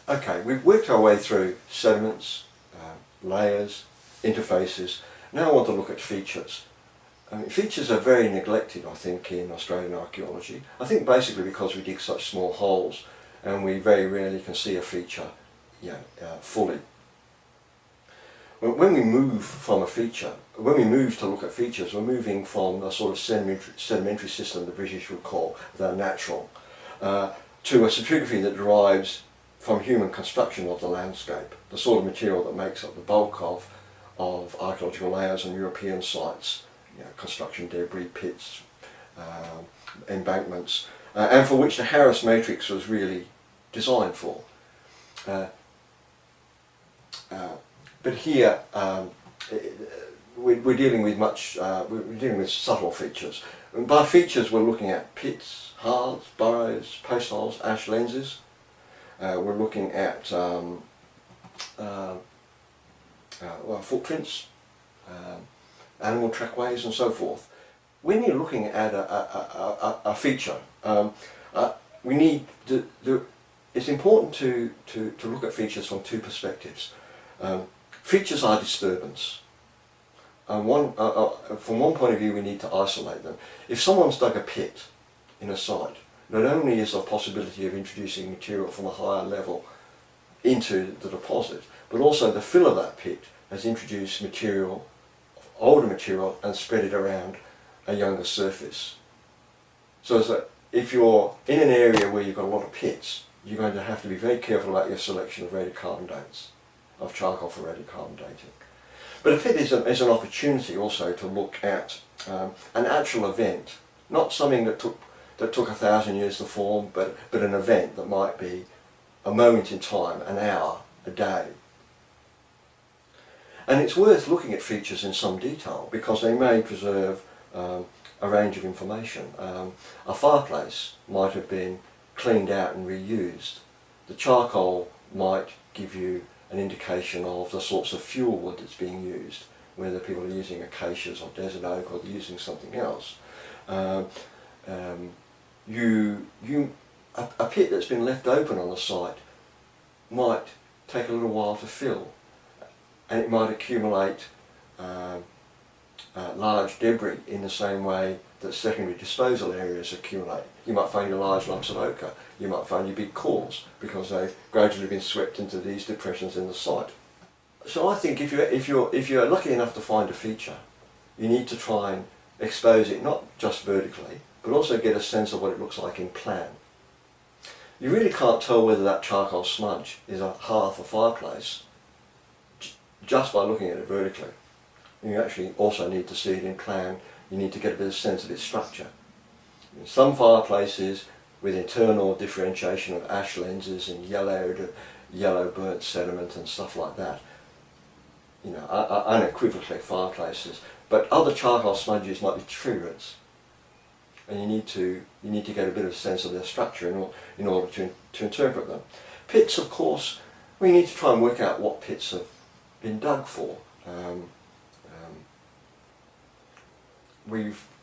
Okay, we've worked our way through sediments, layers, interfaces. Now I want to look at features. I mean, features are very neglected, I think, in Australian archaeology. I think basically because we dig such small holes and we very rarely can see a feature fully. When we move from a feature, when we move to look at features, we're moving from a sort of sedimentary system the British would call the natural, to a stratigraphy that derives from human construction of the landscape, the sort of material that makes up the bulk of archaeological layers and European sites, construction debris, pits, embankments, and for which the Harris matrix was really designed for. But here we're dealing with we're dealing with subtle features. And by features we're looking at pits, hearths, burrows, post holes, ash lenses. We're looking at footprints, animal trackways and so forth. When you're looking at a feature, it's important to look at features from two perspectives. Features are disturbance. From one point of view we need to isolate them. If someone's dug a pit in a site, not only is there a possibility of introducing material from a higher level into the deposit, but also the fill of that pit has introduced material, older material, and spread it around a younger surface. So that if you're in an area where you've got a lot of pits, you're going to have to be very careful about your selection of radiocarbon dates, of charcoal for radiocarbon dating. But a pit is an opportunity also to look at an actual event, not something that took 1,000 years to form, but an event that might be a moment in time, an hour, a day. And it's worth looking at features in some detail because they may preserve a range of information. A fireplace might have been cleaned out and reused. The charcoal might give you an indication of the sorts of fuel wood that's being used, whether people are using acacias or desert oak or they're using something else. A pit that's been left open on the site might take a little while to fill, and it might accumulate large debris in the same way that secondary disposal areas accumulate. You might find your large lumps of ochre, you might find your big cores because they've gradually been swept into these depressions in the site. So I think if you're lucky enough to find a feature, you need to try and expose it not just vertically, but also get a sense of what it looks like in plan. You really can't tell whether that charcoal smudge is a hearth or fireplace just by looking at it vertically. You actually also need to see it in plan. You need to get a bit of sense of its structure. In some fireplaces with internal differentiation of ash lenses and yellow burnt sediment and stuff like that, are unequivocally fireplaces. But other charcoal smudges might be tree roots, and you need to get a bit of a sense of their structure in order to interpret them. Pits, of course, we need to try and work out what pits have been dug for.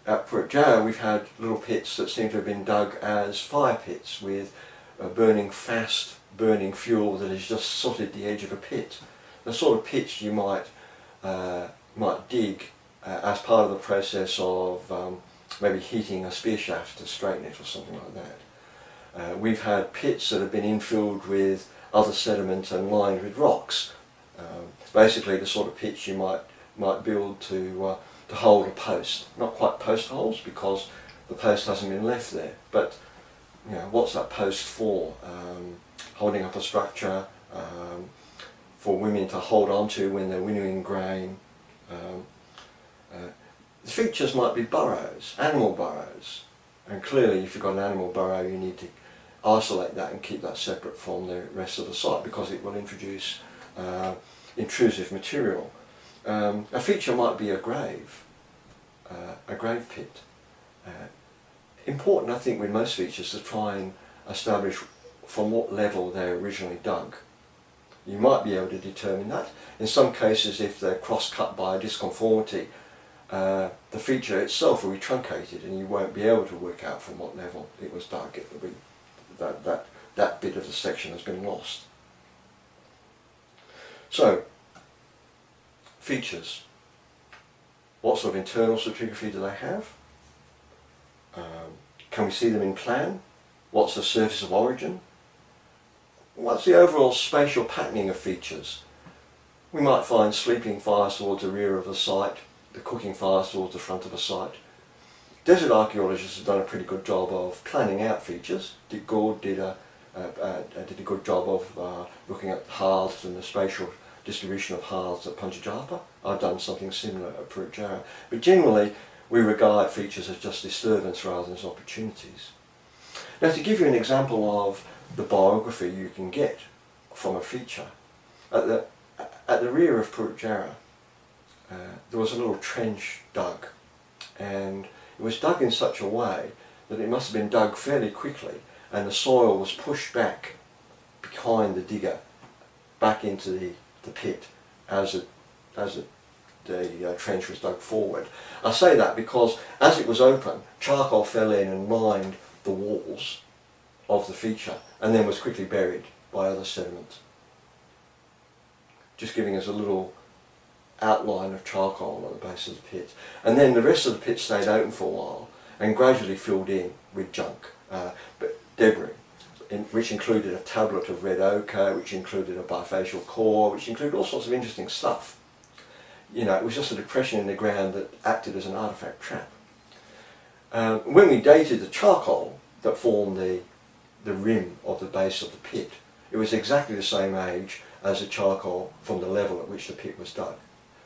At Puritjarra we've had little pits that seem to have been dug as fire pits with burning fuel that has just sotted the edge of a pit. The sort of pits you might dig as part of the process of maybe heating a spear shaft to straighten it or something like that. We've had pits that have been infilled with other sediment and lined with rocks. Basically the sort of pits you might build to hold a post. Not quite post holes because the post hasn't been left there, but what's that post for? Holding up a structure, for women to hold on to when they're winnowing grain. The features might be burrows, animal burrows, and clearly if you've got an animal burrow you need to isolate that and keep that separate from the rest of the site because it will introduce intrusive material. A feature might be a grave pit. Important, I think, with most features to try and establish from what level they originally dug. You might be able to determine that. In some cases, if they're cross-cut by a disconformity, the feature itself will be truncated and you won't be able to work out from what level it was dug. It will be that bit of the section has been lost. So, features. What sort of internal stratigraphy do they have? Can we see them in plan? What's the surface of origin? What's the overall spatial patterning of features? We might find sleeping fires towards the rear of the site, the cooking fires towards the front of the site. Desert archaeologists have done a pretty good job of planning out features. Dick Gould did a good job of looking at hearths and the spatial distribution of hearths at Puritjarra. I've done something similar at Puritjarra. But generally, we regard features as just disturbance rather than as opportunities. Now, to give you an example of the biography you can get from a feature, at the rear of Puritjarra, there was a little trench dug, and it was dug in such a way that it must have been dug fairly quickly, and the soil was pushed back behind the digger, back into the pit as the trench was dug forward. I say that because as it was open, charcoal fell in and lined the walls of the feature, and then was quickly buried by other sediment. Just giving us a little outline of charcoal on the base of the pit. And then the rest of the pit stayed open for a while and gradually filled in with junk, but debris, which included a tablet of red ochre, which included a bifacial core, which included all sorts of interesting stuff. You know, it was just a depression in the ground that acted as an artefact trap. When we dated the charcoal that formed the rim of the base of the pit, it was exactly the same age as the charcoal from the level at which the pit was dug.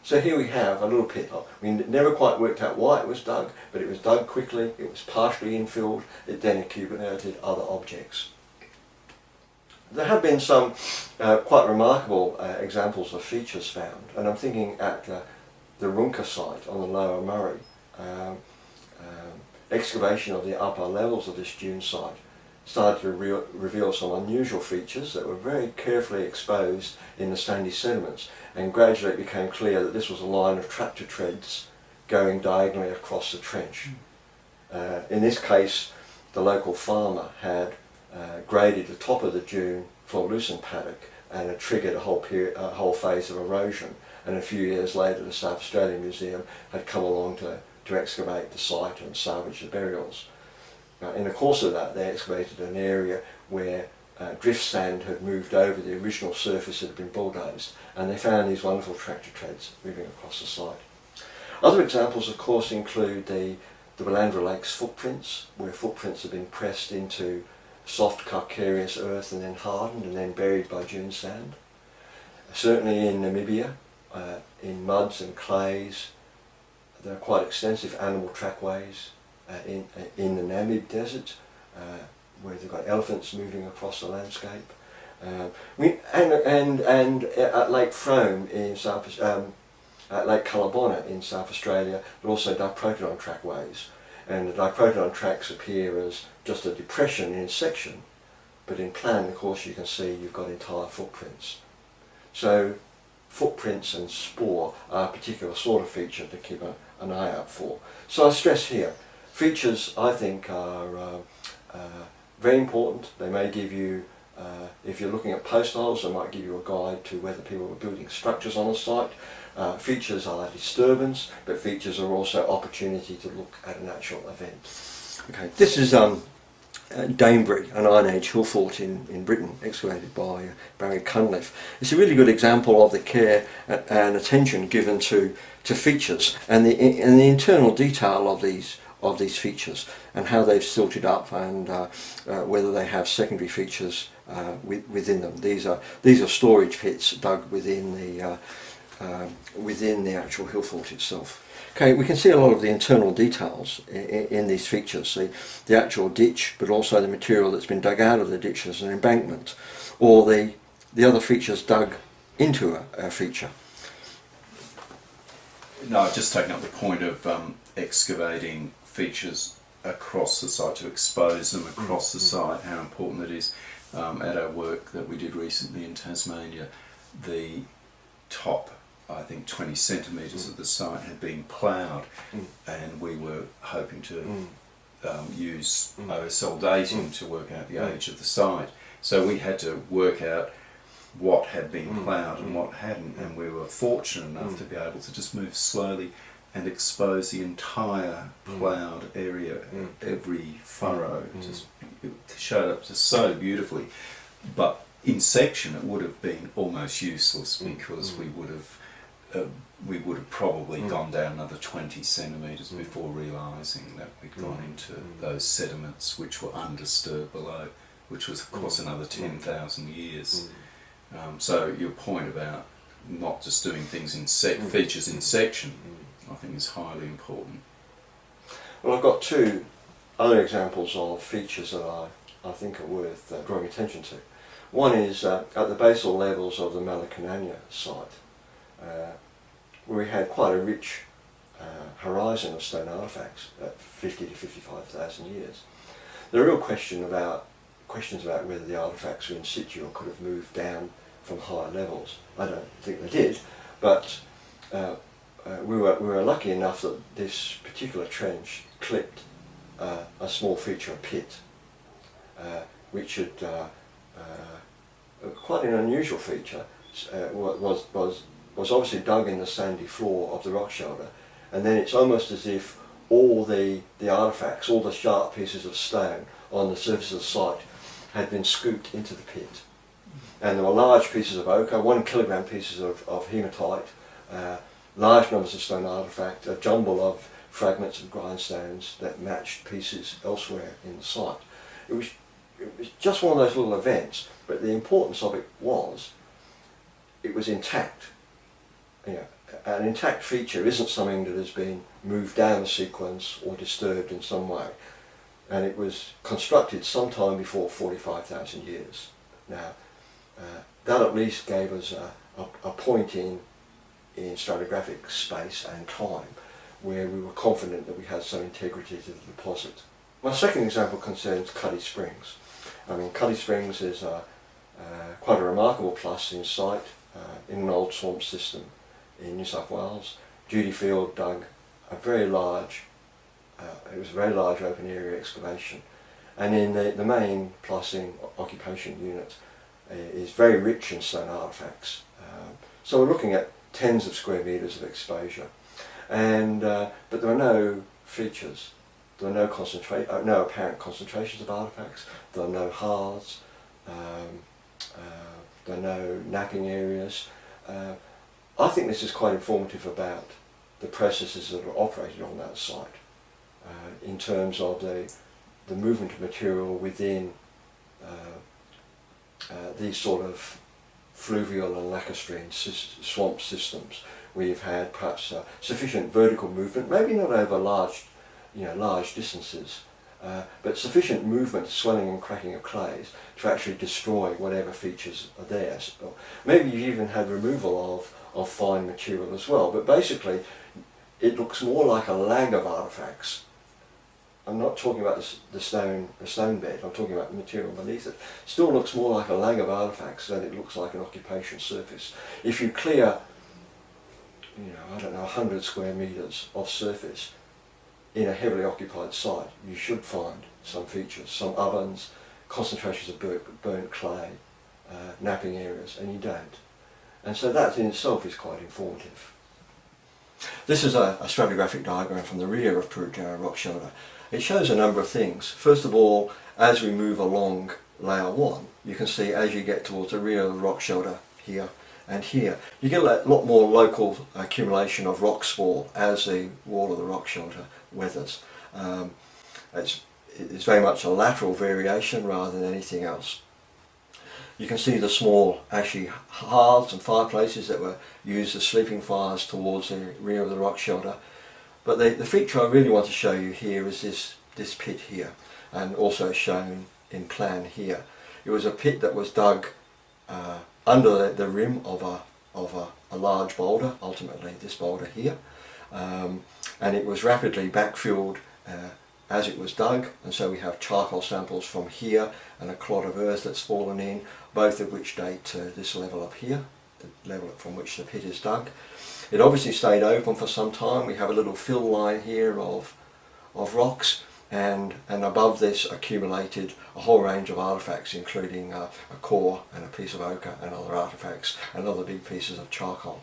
So here we have a little pit. We never quite worked out why it was dug, but it was dug quickly, it was partially infilled, it then accumulated other objects. There have been some quite remarkable examples of features found, and I'm thinking at the Runka site on the Lower Murray. Excavation of the upper levels of this dune site started to reveal some unusual features that were very carefully exposed in the sandy sediments, and gradually it became clear that this was a line of tractor treads going diagonally across the trench. In this case, the local farmer had graded the top of the dune for a loosened paddock and had triggered a whole phase of erosion, and a few years later the South Australian Museum had come along to excavate the site and salvage the burials. In the course of that, they excavated an area where drift sand had moved over the original surface that had been bulldozed, and they found these wonderful tractor treads moving across the site. Other examples, of course, include the Willandra Lakes footprints, where footprints have been pressed into soft calcareous earth and then hardened and then buried by dune sand. Certainly in Namibia, in muds and clays, there are quite extensive animal trackways in the Namib desert, where they've got elephants moving across the landscape. And at Lake Frome in at Lake Callabonna in South Australia, there are also diprotodon trackways. And the diprotodon tracks appear as just a depression in section, but in plan, of course, you can see you've got entire footprints. So footprints and spoor are a particular sort of feature to keep an eye out for. So I stress here, features I think are very important. They may give you, if you're looking at post holes, they might give you a guide to whether people were building structures on a site. Features are disturbance, but features are also opportunity to look at an actual event. Okay, this is Danebury, an Iron Age hill fort in Britain, excavated by Barry Cunliffe. It's a really good example of the care and attention given to features and the internal detail of these features and how they've silted up and whether they have secondary features within them. These are storage pits dug within the actual hill fort itself. Okay, we can see a lot of the internal details in these features, the actual ditch, but also the material that's been dug out of the ditch as an embankment, or the other features dug into a feature. No, just taking up the point of excavating features across the site, to expose them across the site, how important that is. At our work that we did recently in Tasmania, the top, I think 20 centimetres of the site had been ploughed, and we were hoping to use OSL dating to work out the age of the site. So we had to work out what had been ploughed and what hadn't, and we were fortunate enough to be able to just move slowly and expose the entire ploughed area, every furrow, just it showed up just so beautifully. But in section it would have been almost useless, because we would have probably gone down another 20 centimetres before realising that we'd gone into those sediments which were undisturbed below, which was of course another 10,000 years. So your point about not just doing things in features in section, I think is highly important. Well, I've got two other examples of features that I think are worth drawing attention to. One is at the basal levels of the Malacananya site, where we had quite a rich horizon of stone artefacts at 50 to 55,000 years. The real questions about whether the artefacts were in situ or could have moved down from higher levels. I don't think they did, but we were lucky enough that this particular trench clipped a small feature, a pit, which had quite an unusual feature. Was obviously dug in the sandy floor of the rock shoulder, and then it's almost as if all the artefacts, all the sharp pieces of stone on the surface of the site had been scooped into the pit. And there were large pieces of ochre, 1 kilogram pieces of hematite, large numbers of stone artefact, a jumble of fragments of grindstones that matched pieces elsewhere in the site. It was just one of those little events, but the importance of it was intact. You know, an intact feature isn't something that has been moved down a sequence or disturbed in some way, and it was constructed sometime before 45,000 years. Now, that at least gave us a point in stratigraphic space and time where we were confident that we had some integrity to the deposit. My second example concerns Cuddie Springs. I mean, Cuddie Springs is quite a remarkable plastic site in an old swamp system in New South Wales. Judy Field dug a very large, it was a very large open area excavation, and in the main plastic occupation unit is very rich in stone artefacts. So we're looking at tens of square metres of exposure, and but there are no features. There are no apparent concentrations of artefacts. There are no hearths. There are no napping areas. I think this is quite informative about the processes that are operated on that site in terms of the movement of material within these sort of fluvial and lacustrine swamp systems. We've had perhaps sufficient vertical movement, maybe not over large distances, but sufficient movement, swelling and cracking of clays to actually destroy whatever features are there. So maybe you even had removal of fine material as well, but basically it looks more like a lag of artefacts. I'm not talking about the stone bed, I'm talking about the material beneath it. Still looks more like a lag of artefacts than it looks like an occupation surface. If you clear, 100 square metres of surface in a heavily occupied site, you should find some features, some ovens, concentrations of burnt clay, napping areas, and you don't. And so that in itself is quite informative. This is a stratigraphic diagram from the rear of Puritjarra rock shoulder. It shows a number of things. First of all, as we move along layer 1, you can see as you get towards the rear of the rock shoulder here and here, you get a lot more local accumulation of rock spoor as the wall of the rock shoulder weathers. It's very much a lateral variation rather than anything else. You can see the small hearths and fireplaces that were used as sleeping fires towards the rear of the rock shoulder. But the feature I really want to show you here is this pit here, and also shown in plan here. It was a pit that was dug under the rim of a large boulder, ultimately this boulder here, and it was rapidly backfilled as it was dug, and so we have charcoal samples from here and a clod of earth that's fallen in, both of which date to this level up here, the level from which the pit is dug. It obviously stayed open for some time. We have a little fill line here of rocks, and above this accumulated a whole range of artefacts, including a core and a piece of ochre and other artefacts and other big pieces of charcoal.